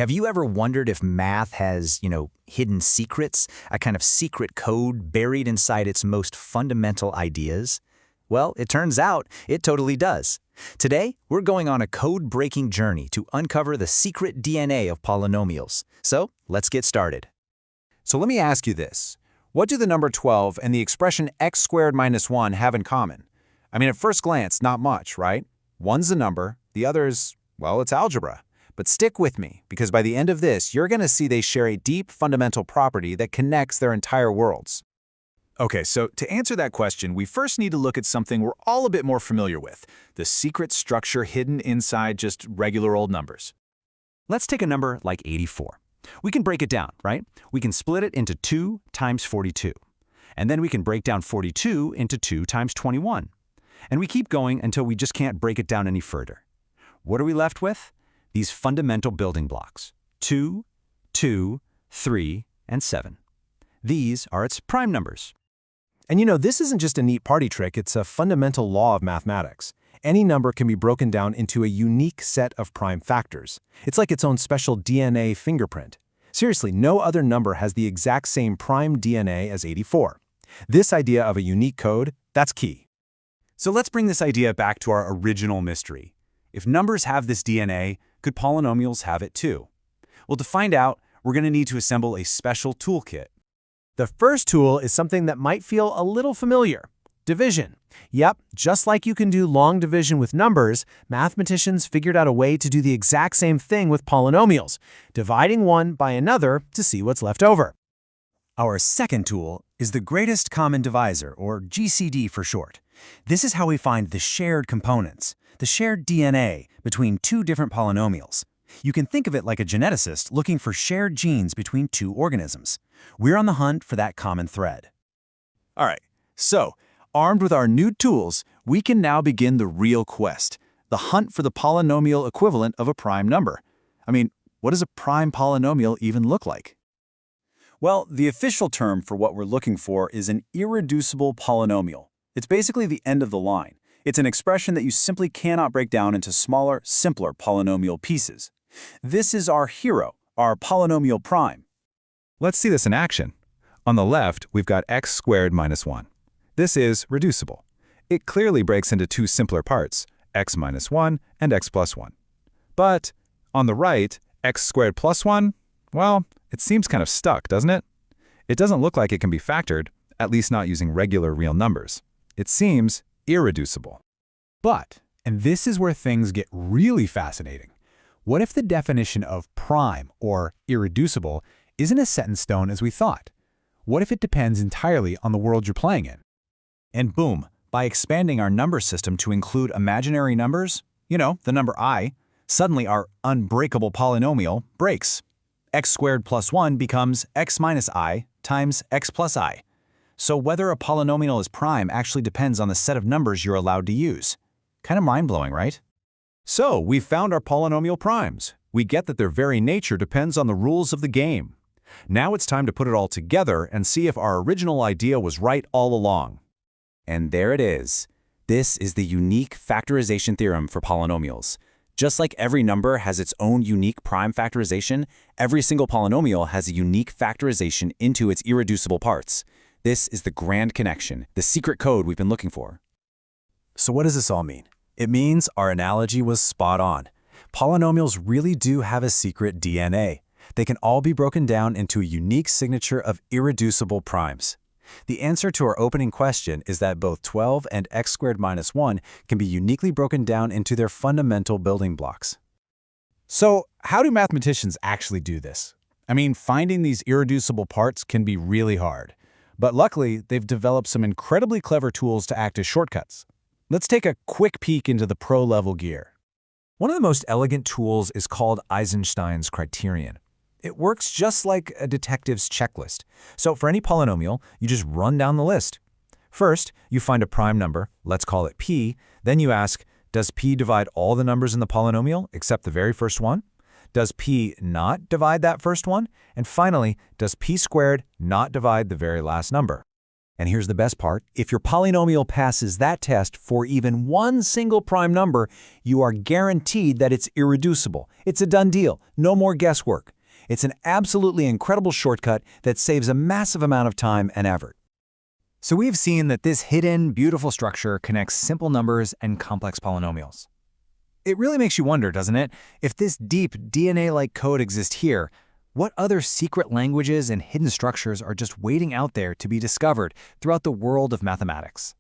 Have you ever wondered if math has, hidden secrets, a kind of secret code buried inside its most fundamental ideas? Well, it turns out it totally does. Today, we're going on a code-breaking journey to uncover the secret DNA of polynomials. So, let's get started. So let me ask you this. What do the number 12 and the expression x squared minus 1 have in common? I mean, at first glance, not much, right? One's a number, the other's, well, it's algebra. But stick with me, because by the end of this, you're going to see they share a deep fundamental property that connects their entire worlds. Okay, so to answer that question, we first need to look at something we're all a bit more familiar with, the secret structure hidden inside just regular old numbers. Let's take a number like 84. We can break it down, right? We can split it into 2 times 42. And then we can break down 42 into 2 times 21. And we keep going until we just can't break it down any further. What are we left with? These fundamental building blocks, 2, 2, 3, and 7. These are its prime numbers. And this isn't just a neat party trick, it's a fundamental law of mathematics. Any number can be broken down into a unique set of prime factors. It's like its own special DNA fingerprint. Seriously, no other number has the exact same prime DNA as 84. This idea of a unique code, that's key. So let's bring this idea back to our original mystery. If numbers have this DNA, could polynomials have it too? Well, to find out, we're going to need to assemble a special toolkit. The first tool is something that might feel a little familiar. Division. Yep, just like you can do long division with numbers, mathematicians figured out a way to do the exact same thing with polynomials, dividing one by another to see what's left over. Our second tool is the greatest common divisor, or GCD for short. This is how we find the shared components, the shared DNA between two different polynomials. You can think of it like a geneticist looking for shared genes between two organisms. We're on the hunt for that common thread. All right, so armed with our new tools, we can now begin the real quest, the hunt for the polynomial equivalent of a prime number. I mean, what does a prime polynomial even look like? Well, the official term for what we're looking for is an irreducible polynomial. It's basically the end of the line. It's an expression that you simply cannot break down into smaller, simpler polynomial pieces. This is our hero, our polynomial prime. Let's see this in action. On the left, we've got x squared minus 1. This is reducible. It clearly breaks into two simpler parts, x minus 1 and x plus 1. But on the right, x squared plus 1, well, it seems kind of stuck, doesn't it? It doesn't look like it can be factored, at least not using regular real numbers. It seems irreducible. But, and this is where things get really fascinating, what if the definition of prime, or irreducible, isn't as set in stone as we thought? What if it depends entirely on the world you're playing in? And boom, by expanding our number system to include imaginary numbers, the number I, suddenly our unbreakable polynomial breaks. X squared plus 1 becomes x minus I times x plus I. So whether a polynomial is prime actually depends on the set of numbers you're allowed to use. Kind of mind-blowing, right? So, we've found our polynomial primes. We get that their very nature depends on the rules of the game. Now it's time to put it all together and see if our original idea was right all along. And there it is. This is the unique factorization theorem for polynomials. Just like every number has its own unique prime factorization, every single polynomial has a unique factorization into its irreducible parts. This is the grand connection, the secret code we've been looking for. So what does this all mean? It means our analogy was spot on. Polynomials really do have a secret DNA. They can all be broken down into a unique signature of irreducible primes. The answer to our opening question is that both 12 and x squared minus 1 can be uniquely broken down into their fundamental building blocks. So, how do mathematicians actually do this? I mean, finding these irreducible parts can be really hard. But luckily, they've developed some incredibly clever tools to act as shortcuts. Let's take a quick peek into the pro-level gear. One of the most elegant tools is called Eisenstein's Criterion. It works just like a detective's checklist. So for any polynomial, you just run down the list. First, you find a prime number, let's call it p. Then you ask, does p divide all the numbers in the polynomial except the very first one? Does p not divide that first one? And finally, does p squared not divide the very last number? And here's the best part. If your polynomial passes that test for even one single prime number, you are guaranteed that it's irreducible. It's a done deal. No more guesswork. It's an absolutely incredible shortcut that saves a massive amount of time and effort. So we've seen that this hidden, beautiful structure connects simple numbers and complex polynomials. It really makes you wonder, doesn't it? If this deep DNA-like code exists here, what other secret languages and hidden structures are just waiting out there to be discovered throughout the world of mathematics?